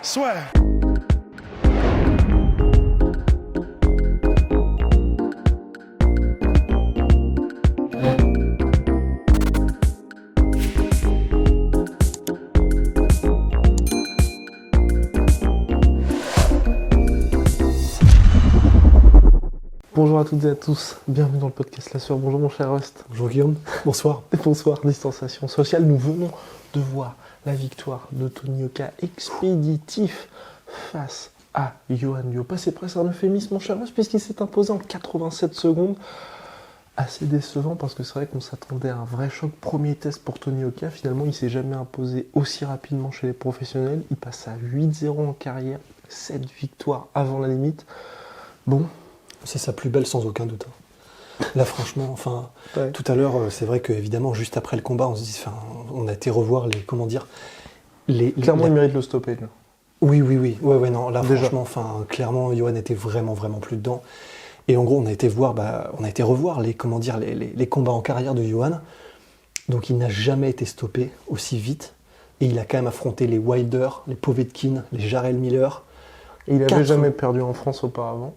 Swear. Bonjour à toutes et à tous, bienvenue dans le podcast La Sueur. Bonjour mon cher Rust. Bonjour Guillaume, bonsoir. Bonsoir, distanciation sociale. Nous venons de voir la victoire de Tony Yoka expéditif face à Yohan Duopa. C'est presque un euphémisme mon cher Rust puisqu'il s'est imposé en 87 secondes. Assez décevant parce que c'est vrai qu'on s'attendait à un vrai choc. Premier test pour Tony Yoka, finalement il s'est jamais imposé aussi rapidement chez les professionnels. Il passe à 8-0 en carrière, 7 victoires avant la limite. Bon, c'est sa plus belle sans aucun doute. Là franchement, ouais. Tout à l'heure, c'est vrai qu'évidemment, juste après le combat, on a été revoir Clairement, il mérite le stoppage. Oui, non, là Déjà. franchement, clairement, Yohan était vraiment plus dedans. Et en gros, on a été revoir les combats en carrière de Yohan. Donc il n'a jamais été stoppé aussi vite. Et il a quand même affronté les Wilder, les Povetkin, les Jarrell Miller. Et il n'avait jamais perdu en France auparavant.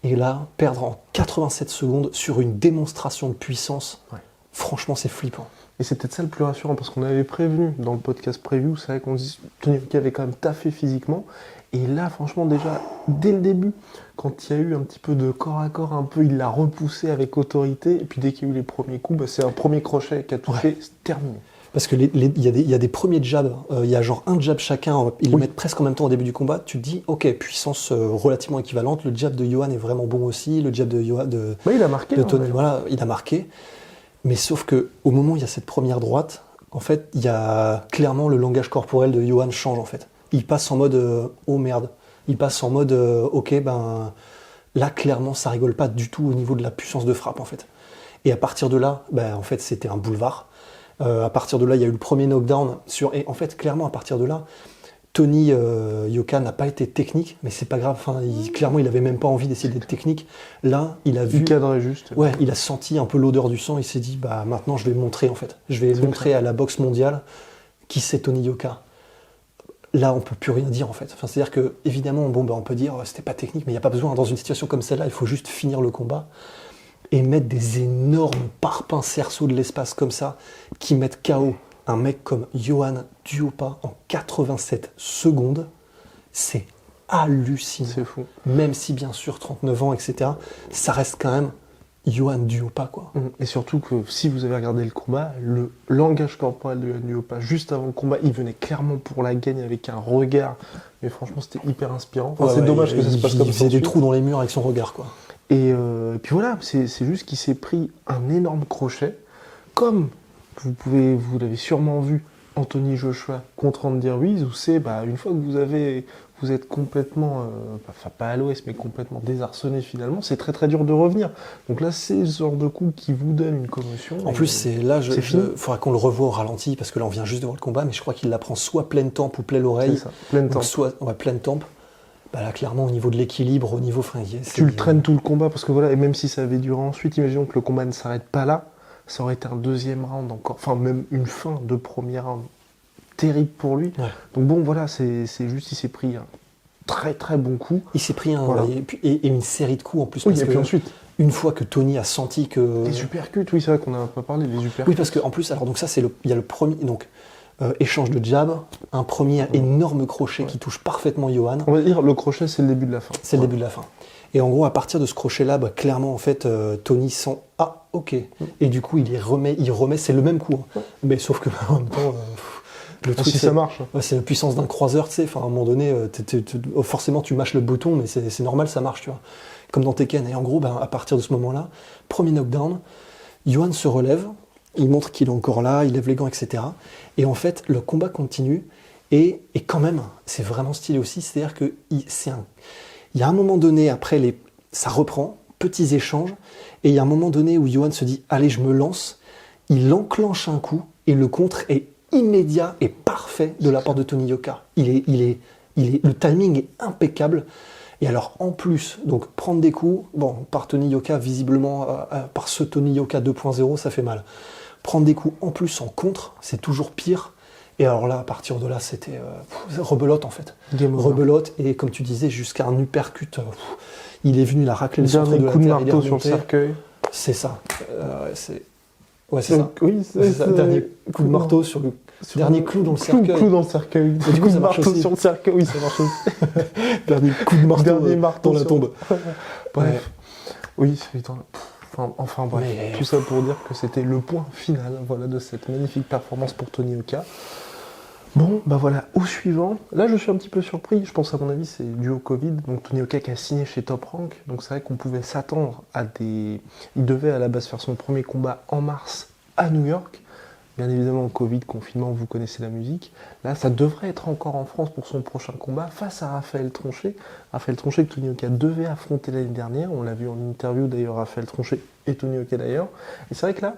Et là, perdre en 87 secondes sur une démonstration de puissance, ouais. Franchement, c'est flippant. Et c'est peut-être ça le plus rassurant, parce qu'on avait prévenu dans le podcast preview, c'est vrai qu'on dit Tony Yoka avait quand même taffé physiquement. Et là, franchement, déjà, dès le début, quand il y a eu un petit peu de corps à corps, il l'a repoussé avec autorité. Et puis dès qu'il y a eu les premiers coups, c'est un premier crochet qui a touché, Ouais. c'est terminé. Parce que il y a des premiers jabs, il y a genre un jab chacun, ils le mettent presque en même temps au début du combat, tu te dis, ok, puissance relativement équivalente, le jab de Yohan est vraiment bon aussi, le jab de Il a marqué. Tony, voilà, il a marqué. Mais sauf que au moment où il y a cette première droite, en fait, il y a clairement le langage corporel de Yohan change en fait. Il passe en mode oh merde, il passe en mode ok, là clairement ça rigole pas du tout au niveau de la puissance de frappe en fait. Et à partir de là, en fait c'était un boulevard. À partir de là, il y a eu le premier knockdown. Et en fait, clairement, à partir de là, Tony Yoka n'a pas été technique, mais c'est pas grave. Clairement, il avait même pas envie d'essayer d'être technique. Là, il a vu. Il cadrait juste. Ouais, il a senti un peu l'odeur du sang. Il s'est dit, maintenant, je vais montrer en fait. Je vais montrer à la boxe mondiale qui c'est Tony Yoka. Là, on peut plus rien dire en fait. C'est-à-dire que évidemment, on peut dire c'était pas technique, mais il y a pas besoin. Dans une situation comme celle-là, il faut juste finir le combat. Et mettre des énormes parpaings cerceaux de l'espace comme ça, qui mettent KO un mec comme Yohan Duopa en 87 secondes, c'est hallucinant. C'est fou. Même si bien sûr 39 ans, etc., ça reste quand même Yohan Duopa, quoi. Et surtout que si vous avez regardé le combat, le langage corporel de Yohan Duopa, juste avant le combat, il venait clairement pour la gagne avec un regard. Mais franchement, c'était hyper inspirant. C'est dommage que ça se passe comme ça. Il faisait des trous dans les murs avec son regard, quoi. Et puis voilà, c'est juste qu'il s'est pris un énorme crochet, comme vous l'avez sûrement vu, Anthony Joshua contre Andy Ruiz, où c'est une fois que vous êtes complètement, pas à l'ouest, mais complètement désarçonné finalement, c'est très très dur de revenir. Donc là, c'est ce genre de coup qui vous donne une commotion. En plus, il faudra qu'on le revoie au ralenti, parce que là, on vient juste de voir le combat, mais je crois qu'il la prend soit pleine tempe ou pleine oreille. C'est ça, pleine tempe. Soit pleine tempe. Là, clairement, au niveau de l'équilibre, au niveau tu le traînes tout le combat, parce que voilà, et même si ça avait duré ensuite, imaginons que le combat ne s'arrête pas là, ça aurait été un deuxième round encore, même une fin de premier round terrible pour lui. Ouais. Donc bon, voilà, c'est juste, il s'est pris un très très bon coup. Il s'est pris et une série de coups en plus. Oui, parce et puis que ensuite, une fois que Tony a senti que... les uppercuts, oui, c'est vrai qu'on n'a pas parlé, les uppercuts. Oui, parce qu'en plus, alors donc ça, il y a le premier... Donc, échange de jab, un premier énorme crochet qui touche parfaitement Yohan. On va dire le crochet, c'est le début de la fin. C'est le début de la fin. Et en gros, à partir de ce crochet-là, clairement, en fait, Tony sent « Ah, ok ». Et du coup, il remet, c'est le même coup. Hein. Mais sauf que, en même temps, le truc, ça marche. C'est la puissance d'un croiseur, tu sais. À un moment donné, forcément, tu mâches le bouton, mais c'est normal, ça marche, tu vois. Comme dans Tekken. Et en gros, à partir de ce moment-là, premier knockdown, Yohan se relève, il montre qu'il est encore là, il lève les gants, etc. Et en fait, le combat continue. Et quand même, c'est vraiment stylé aussi. C'est-à-dire qu'il y a un moment donné, après, ça reprend, petits échanges. Et il y a un moment donné où Yohan se dit « Allez, je me lance ». Il enclenche un coup et le contre est immédiat et parfait de la part de Tony Yoka. Le timing est impeccable. Et alors, en plus, donc prendre des coups, par Tony Yoka, visiblement, par ce Tony Yoka 2.0, ça fait mal. Prendre des coups en plus en contre, c'est toujours pire. Et alors là, à partir de là, c'était rebelote en fait. Game over. Rebelote, et comme tu disais, jusqu'à un uppercut. Il est venu la racler le centre de Dernier la coup de terre, il est marteau sur le remonté. cercueil. C'est ça. Ouais, c'est ça. Oui, C'est ça. Dernier coup de marteau sur le dernier clou dans le cercueil. Clou dans le cercueil. Et du coup, ça marche marteau aussi. sur le cercueil, oui, ça marche aussi. Dernier coup de marteau, Dernier marteau dans la sur- tombe. Bref. Oui, c'est étonnant. Enfin bref, Mais- tout ça pour dire que c'était le point final, voilà, de cette magnifique performance pour Tony Oka. Bon, bah voilà, au suivant. Là, je suis un petit peu surpris. Je pense, à mon avis, c'est dû au Covid. Donc, Tony Oka qui a signé chez Top Rank. Donc, c'est vrai qu'on pouvait s'attendre à des. Il devait à la base faire son premier combat en mars à New York. Bien évidemment, Covid, confinement, vous connaissez la musique. Là, ça devrait être encore en France pour son prochain combat face à Raphaël Tronchet. Raphaël Tronchet que Tony Oka devait affronter l'année dernière. On l'a vu en interview d'ailleurs, Raphaël Tronchet et Tony Oka d'ailleurs. Et c'est vrai que là,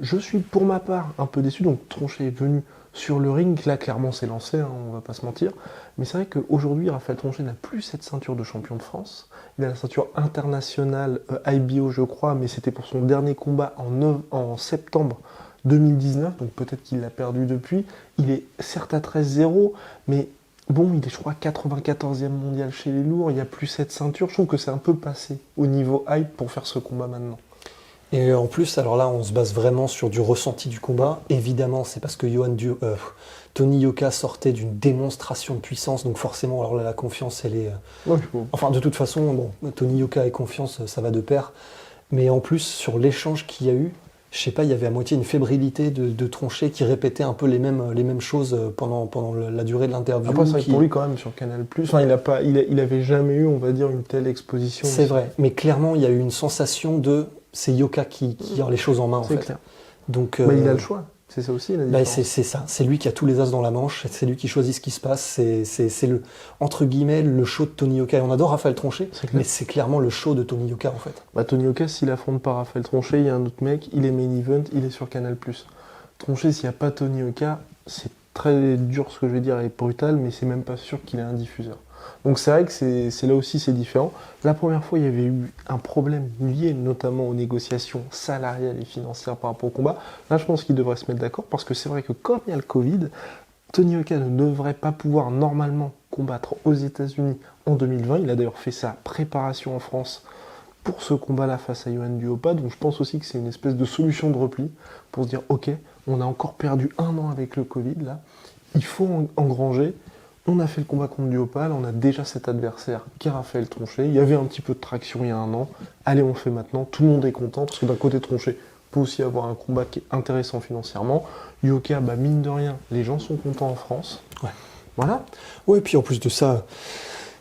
je suis pour ma part un peu déçu. Donc, Tronchet est venu sur le ring. Là, clairement, c'est lancé, hein, on va pas se mentir. Mais c'est vrai qu'aujourd'hui, Raphaël Tronchet n'a plus cette ceinture de champion de France. Il a la ceinture internationale IBO, je crois, mais c'était pour son dernier combat en septembre 2019, donc peut-être qu'il l'a perdu depuis. Il est certes à 13-0, mais bon, il est, je crois, 94e mondial chez les lourds. Il n'y a plus cette ceinture. Je trouve que c'est un peu passé au niveau hype pour faire ce combat maintenant. Et en plus, alors là, on se base vraiment sur du ressenti du combat. Évidemment, c'est parce que Tony Oka sortait d'une démonstration de puissance, donc forcément, alors là, la confiance, elle est... Ouais, bon. Enfin, de toute façon, bon, Tony Oka et confiance, ça va de pair. Mais en plus, sur l'échange qu'il y a eu, je sais pas, il y avait à moitié une fébrilité de Tronchet qui répétait un peu les mêmes choses pendant la durée de l'interview. Après, c'est vrai que pour lui, quand même, sur Canal+, enfin, il avait jamais eu, on va dire, une telle exposition. C'est vrai, mais clairement, il y a eu une sensation de... C'est Yoka qui a les choses en main, en fait. C'est clair. Donc, Mais il a le choix. C'est ça aussi, la bah, différence. c'est ça, c'est lui qui a tous les as dans la manche, c'est lui qui choisit ce qui se passe, c'est le, entre guillemets, le show de Tony Oka. Et on adore Raphaël Tronchet, C'est clair. mais c'est clairement le show de Tony Oka, en fait. Bah, Tony Oka, s'il affronte pas Raphaël Tronchet, il y a un autre mec, il est main event, il est sur Canal+. Tronchet, s'il n'y a pas Tony Oka, c'est très dur ce que je vais dire et brutal, mais c'est même pas sûr qu'il ait un diffuseur. Donc c'est vrai que c'est là aussi c'est différent. La première fois, il y avait eu un problème lié notamment aux négociations salariales et financières par rapport au combat. Là, je pense qu'ils devraient se mettre d'accord parce que c'est vrai que comme il y a le Covid, Tony Oka ne devrait pas pouvoir normalement combattre aux États-Unis en 2020. Il a d'ailleurs fait sa préparation en France pour ce combat-là face à Yohan Duopa. Donc je pense aussi que c'est une espèce de solution de repli pour se dire ok, on a encore perdu 1 an avec le Covid là, il faut engranger. On a fait le combat contre Duopa, là, on a déjà cet adversaire qui est Raphaël Tronchet. Il y avait un petit peu de traction il y a 1 an. Allez, on le fait maintenant. Tout le monde est content parce que d'un côté Tronchet peut aussi avoir un combat qui est intéressant financièrement. Yoka, bah, mine de rien, les gens sont contents en France. Ouais. Voilà. Ouais, et puis en plus de ça,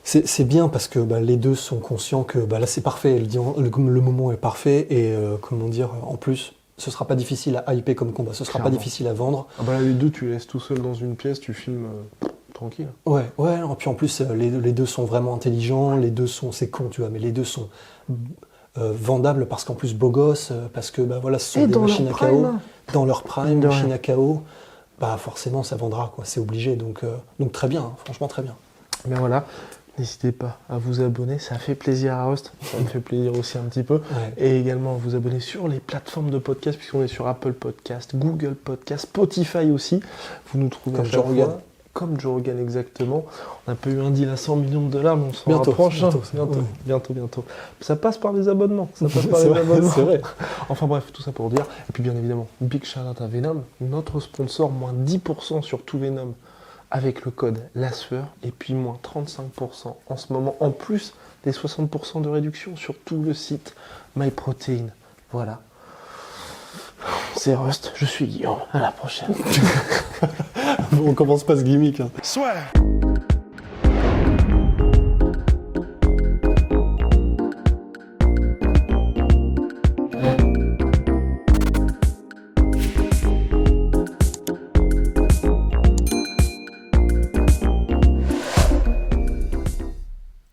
c'est bien parce que bah, les deux sont conscients que bah, là c'est parfait, le moment est parfait et comment dire, en plus, ce sera pas difficile à hyper comme combat, ce sera Clairement. pas difficile à vendre. Ah bah là, les deux, tu les laisses tout seul dans une pièce, tu filmes tranquille. Ouais, et puis en plus, les deux sont vraiment intelligents, les deux sont, c'est con, tu vois, mais les deux sont vendables parce qu'en plus beaux gosses, parce que bah, voilà, ce sont Et des dans machines leur à KO, prime. dans leur prime, Mine de machines rien. à KO, bah forcément ça vendra, quoi, c'est obligé, donc très bien, hein, franchement très bien. Mais voilà, n'hésitez pas à vous abonner, ça fait plaisir à Rust, ça me fait plaisir aussi un petit peu. Ouais. Et également à vous abonner sur les plateformes de podcast, puisqu'on est sur Apple Podcast, Google Podcast, Spotify aussi. Vous nous trouvez Comme à chaque Joe Rogan. fois, comme Joe Rogan exactement. On n'a pas eu un deal à 100 millions de dollars, mais on s'en Bientôt, rapproche. bientôt. Ça passe par les abonnements. Ça passe par C'est les vrai, abonnements. c'est vrai. Enfin bref, tout ça pour dire. Et puis bien évidemment, big shout out à Venom, notre sponsor, moins 10% sur tout Venom avec le code LASFEUR et puis moins 35% en ce moment, en plus des 60% de réduction sur tout le site MyProtein. Voilà. C'est Rust, je suis Guillaume. À la prochaine. On commence pas ce gimmick. Hein. Swear.